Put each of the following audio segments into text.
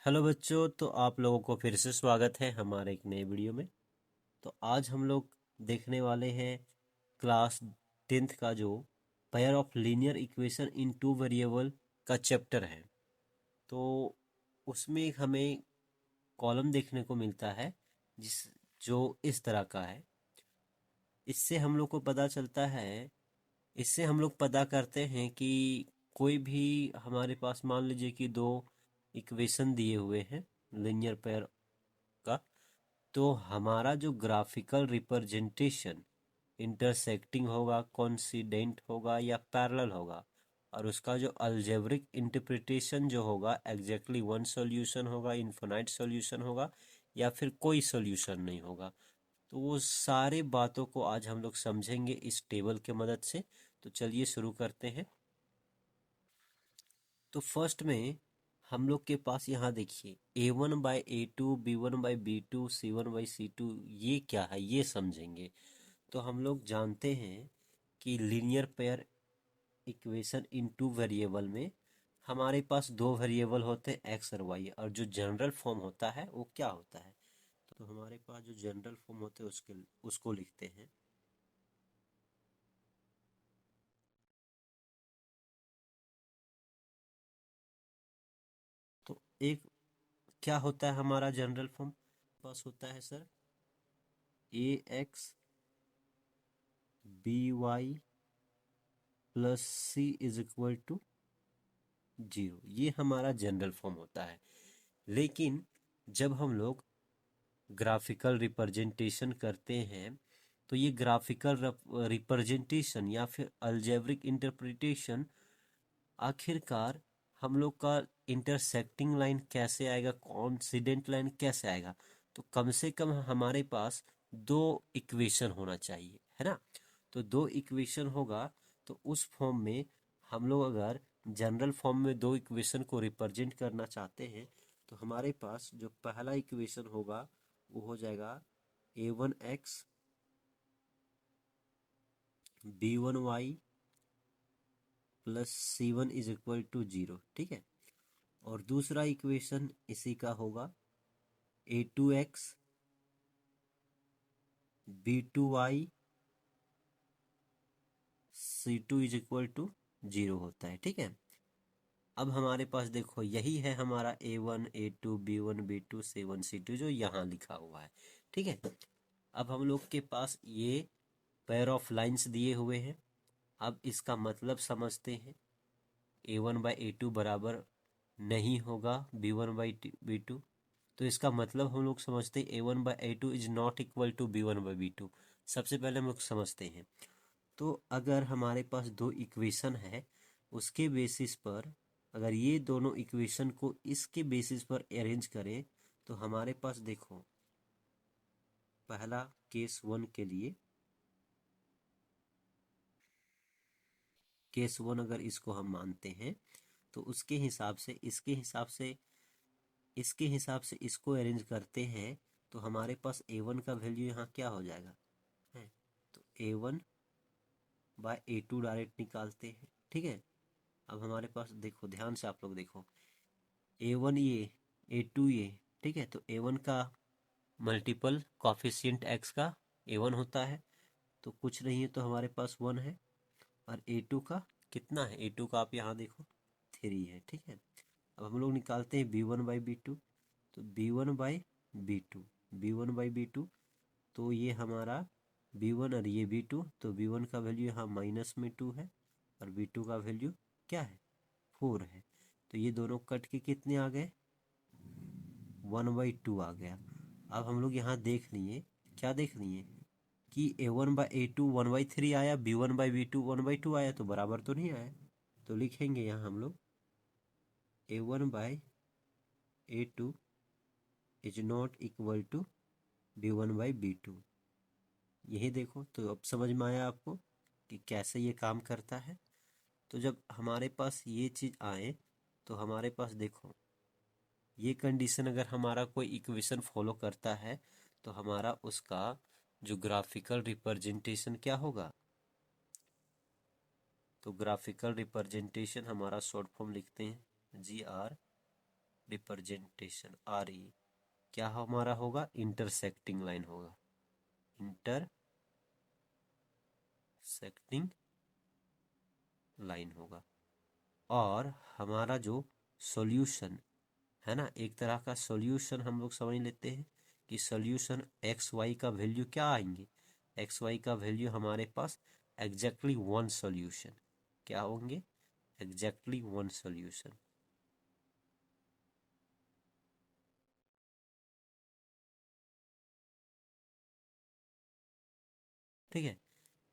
Hello बच्चों, तो आप लोगों को फिर से स्वागत है हमारे एक नए वीडियो में। तो आज हम लोग देखने वाले हैं क्लास 10th का जो pair of linear equation in two variable का चैप्टर है। तो उसमें हमें कॉलम देखने को मिलता है जिस जो इस तरह का है। इससे हम लोग को पता चलता है, इससे हम लोग पता करते हैं कि कोई भी हमारे पास मान लीजिए कि दो इक्वेशन दिए हुए हैं लीनियर पेयर का, तो हमारा जो ग्राफिकल रिप्रेजेंटेशन इंटरसेक्टिंग होगा, कॉन्सिडेंट होगा या पैरेलल होगा, और उसका जो अलजेब्रिक इंटरप्रिटेशन जो होगा एग्जैक्टली वन सॉल्यूशन होगा, इनफिनाइट सॉल्यूशन होगा, या फिर कोई सॉल्यूशन नहीं होगा। तो वो सारे बातों को आज हम लोग समझेंगे इस टेबल के मदद से। तो चलिए शुरू करते हैं। तो फर्स्ट में हम लोग के पास यहाँ देखिए A1/A2, B1/B2, C1/C2, ये क्या है ये समझेंगे। तो हम लोग जानते हैं कि linear pair equation in two variable में हमारे पास दो वेरिएबल होते हैं एक्स और वाई, और जो जनरल फॉर्म होता है वो क्या होता है। तो हमारे पास जो जनरल फॉर्म होते हैं उसको लिखते हैं। तो एक क्या होता है हमारा जनरल फॉर्म, पास होता है सर AX/BY + C = 0, ये हमारा जनरल फॉर्म होता है। लेकिन जब हम लोग ग्राफिकल रिप्रेजेंटेशन करते हैं, तो ये ग्राफिकल रिप्रेजेंटेशन या फिर अलजेब्रिक इंटरप्रिटेशन आखिरकार हम लोग का इंटरसेक्टिंग लाइन कैसे आएगा, कॉन्सिडेंट लाइन कैसे आएगा। तो कम से कम हमारे पास दो इक्वेशन होना चाहिए, है ना। तो दो इक्वेशन होगा, तो उस फॉर्म में हम लोग अगर जनरल फॉर्म में दो इक्वेशन को रिप्रेजेंट करना चाहते हैं, तो हमारे पास जो पहला इक्वेशन होगा वो हो जाएगा A1x B1y + C1 = 0, ठीक है। और दूसरा इक्वेशन इसी का होगा A2x B2y C2 = 0 होता है, ठीक है। अब हमारे पास देखो यही है हमारा A1 A2 B1 B2 C1 C2 जो यहाँ लिखा हुआ है, ठीक है। अब हम लोग के पास ये पेयर ऑफ लाइंस दिए हुए हैं। अब इसका मतलब समझते हैं। A1/A2 बराबर नहीं होगा B1/B2। तो इसका मतलब हम लोग समझते हैं A1/A2 is not equal to B1/B2। सबसे पहले हम लोग समझते हैं। तो अगर हमारे पास दो इक्वेशन है, उसके बेसिस पर अगर ये दोनों इक्वेशन को इसके बेसिस पर अरेंज करें, तो हमारे पास देखो पहला केस 1 के लिए, केस 1 अगर इसको हम मानते हैं, तो उसके हिसाब से इसके हिसाब से इसको अरेंज करते हैं, तो हमारे पास A1 का वैल्यू यहाँ क्या हो जाएगा है। तो A1/A2 डायरेक्ट निकालते हैं, ठीक है। अब हमारे पास देखो ध्यान से आप लोग देखो A1 ये A2 ये, ठीक है। तो A1 का मल्टीपल कॉफिशिएंट x का A1 होता है, तो कुछ नहीं है तो हमारे पास 1 है। और A2 का कितना है, A2 का आप यहाँ देखो 3 है, ठीक है। अब हम लोग निकालते हैं B1/B2। तो B1/B2 तो ये हमारा B1 और ये B2, तो B1 का वैल्यू यहाँ -2 है, और B2 का वैल्यू क्या है 4 है। तो ये दोनों कट के कितने आ गए 1/2 आ गया। अब हम लोग यहाँ देख लिए, क्या देख लिए कि A1/A2 1/3 आया, B1/B2 1/2 आया, तो बराबर तो नहीं आया। तो लिखेंगे यहाँ हम लोग A1/A2 is not equal to B1/B2। यही देखो, तो अब समझ में आया आपको कि कैसे ये काम करता है। तो जब हमारे पास ये चीज़ आए, तो हमारे पास देखो ये कंडीशन अगर हमारा कोई इक्वेशन फॉलो करता है, तो हमारा उसका जो ग्राफिकल रिप्रेजेंटेशन क्या होगा। तो ग्राफिकल रिप्रेजेंटेशन हमारा शॉर्ट फॉर्म लिखते हैं GR रिप्रेजेंटेशन RE क्या हमारा होगा, इंटरसेक्टिंग लाइन होगा, इंटरसेक्टिंग लाइन होगा। और हमारा जो सॉल्यूशन है ना, एक तरह का सॉल्यूशन हम लोग समझ लेते हैं कि सॉल्यूशन एक्स वाई का वैल्यू क्या आएंगे, एक्स वाई का वैल्यू हमारे पास एग्जैक्टली वन सॉल्यूशन क्या होंगे, एग्जैक्टली वन सॉल्यूशन। ठीक है,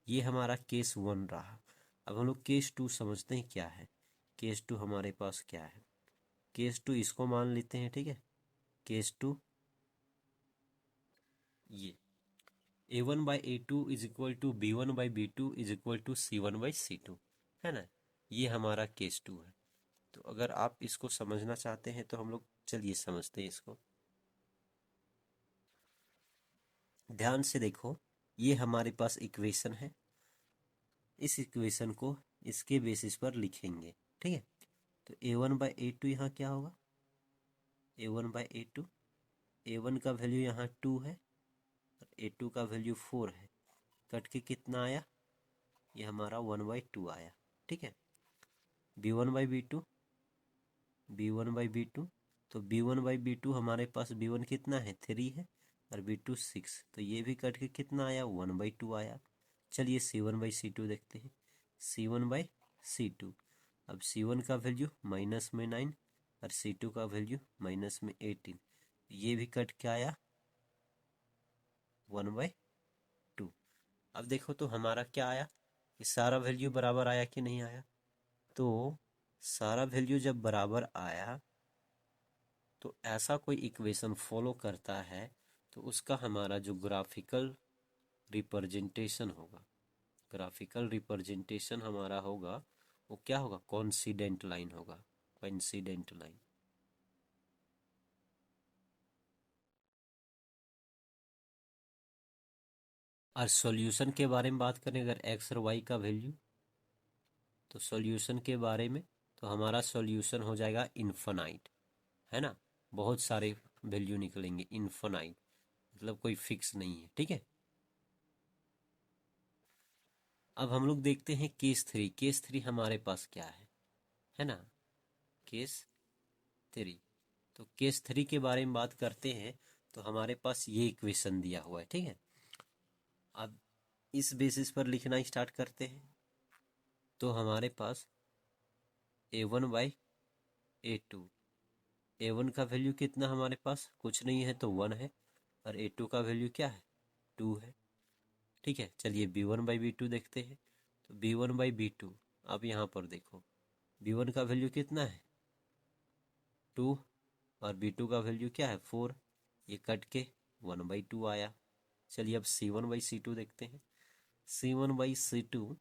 ये हमारा केस वन रहा। अब हम लोग केस टू समझते हैं क्या है। केस टू हमारे पास क्या है, केस टू इसको मान लेते हैं। ठीक है, केस टू ये A1/A2 is equal to B1/B2 is equal to C1/C2 है ना, ये हमारा केस टू है। तो अगर आप इसको समझना चाहते हैं तो हम लोग चलिए समझते हैं इसको। ध्यान से देखो, ये हमारे पास इक्वेशन है, इस इक्वेशन को इसके बेसिस पर लिखेंगे। ठीक है, तो A1/A2 यहाँ क्या होगा, A1/A2, A1 का वैल्यू यहाँ 2 है और A2 का वैल्यू 4 है, कट के कितना आया, ये हमारा 1/2 आया। ठीक है, B1/B2, B1/B2, तो B1/B2 हमारे पास B1 कितना है 3 है और B2 6, तो ये भी कट के कितना आया 1/2 आया। चलिए C1/C2 देखते हैं, C1/C2, अब C1 का वैल्यू माइनस में 9 और C2 का वैल्यू माइनस में 18, ये भी कट के आया 1/2। अब देखो तो हमारा क्या आया, ये सारा वैल्यू बराबर आया कि नहीं आया, तो सारा वैल्यू जब बराबर आया तो ऐसा कोई इक्वेशन फॉलो करता है तो उसका हमारा जो ग्राफिकल रिप्रेजेंटेशन होगा, ग्राफिकल रिप्रेजेंटेशन हमारा होगा वो क्या होगा, कोइंसिडेंट लाइन होगा, कोइंसिडेंट लाइन। और सॉल्यूशन के बारे में बात करें अगर एक्स और वाई का वैल्यू, तो सॉल्यूशन के बारे में तो हमारा सॉल्यूशन हो जाएगा इन्फिनाइट, है ना, बहुत सारे वैल्यू निकलेंगे, इन्फिनाइट मतलब कोई फिक्स नहीं है। ठीक है, अब हम लोग देखते हैं केस थ्री। केस थ्री हमारे पास क्या है ना, केस थ्री। तो केस थ्री के बारे में बात करते हैं तो हमारे पास ये इक्वेशन दिया हुआ है। ठीक है, अब इस बेसिस पर लिखना स्टार्ट करते हैं, तो हमारे पास A1/A2, A1 का वैल्यू कितना हमारे पास कुछ नहीं है तो 1 है और A2 का वैल्यू क्या है 2 है। ठीक है, चलिए B1/B2 देखते हैं, तो B1/B2, अब यहाँ पर देखो B1 का वैल्यू कितना है 2 और B2 का वैल्यू क्या है 4, ये कट के 1/2 आया। चलिए अब C1/C2 देखते हैं, C1/C2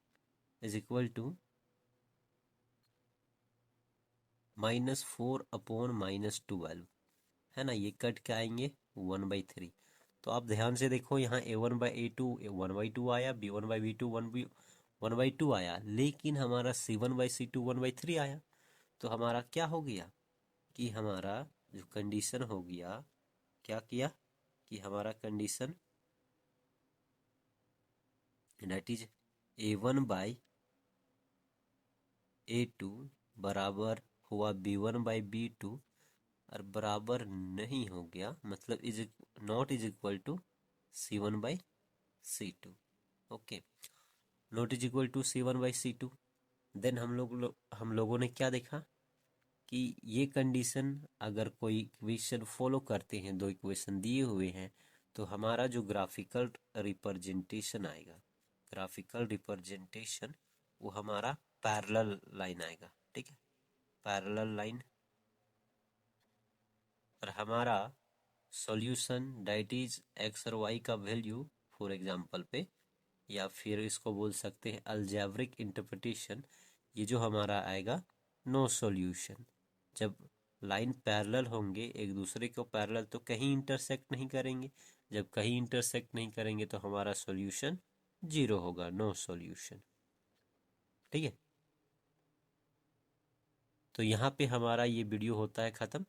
इज इक्वल टू -4/-12 है ना, ये कट के आएंगे 1/3। तो आप ध्यान से देखो यहाँ A1/A2 1/2 आया, B1/B2 1/2 आया, लेकिन हमारा C1/C2 1/3 आया। तो हमारा क्या हो गया कि हमारा जो कंडीशन हो गया, क्या किया कि हमारा कंडीशन दैट इज A1/A2 बराबर हुआ B1/B2 और बराबर नहीं हो गया, मतलब is not is equal to C1/C2। Okay, not is equal to C1/C2। Then हम लोगों ने क्या देखा कि ये कंडीशन अगर कोई इक्वेशन फॉलो करते हैं, दो इक्वेशन दिए हुए हैं, तो हमारा जो ग्राफिकल रिप्रेजेंटेशन आएगा, ग्राफिकल रिप्रेजेंटेशन वो हमारा पैरेलल लाइन आएगा। ठीक है, पैरेलल लाइन, और हमारा सॉल्यूशन दैट इज एक्स और वाई का वैल्यू फॉर एग्जांपल पे, या फिर इसको बोल सकते हैं अलजेब्रिक इंटरप्रिटेशन, ये जो हमारा आएगा नो सॉल्यूशन। जब लाइन पैरेलल होंगे एक दूसरे को पैरेलल तो कहीं इंटरसेक्ट नहीं करेंगे, जब कहीं इंटरसेक्ट नहीं करेंगे तो हमारा सॉल्यूशन जीरो होगा, नो सॉल्यूशन। ठीक है, तो यहाँ पे हमारा ये वीडियो होता है ख़त्म।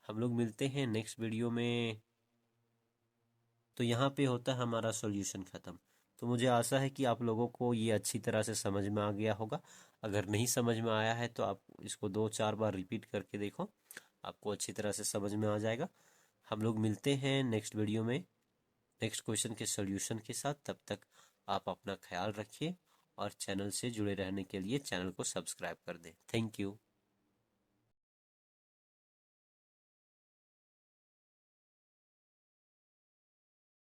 हम लोग मिलते हैं नेक्स्ट वीडियो में। तो यहाँ पे होता है हमारा सॉल्यूशन ख़त्म। तो मुझे आशा है कि आप लोगों को ये अच्छी तरह से समझ में आ गया होगा। अगर नहीं समझ में आया है तो आप इसको 2-4 बार रिपीट करके देखो, आपको अच्छी तरह से समझ में आ जाएगा। हम लोग मिलते हैं नेक्स्ट वीडियो में नेक्स्ट क्वेश्चन के सॉल्यूशन के साथ। तब तक आप अपना ख्याल रखिए और चैनल से जुड़े रहने के लिए चैनल को सब्सक्राइब कर दें। Thank you.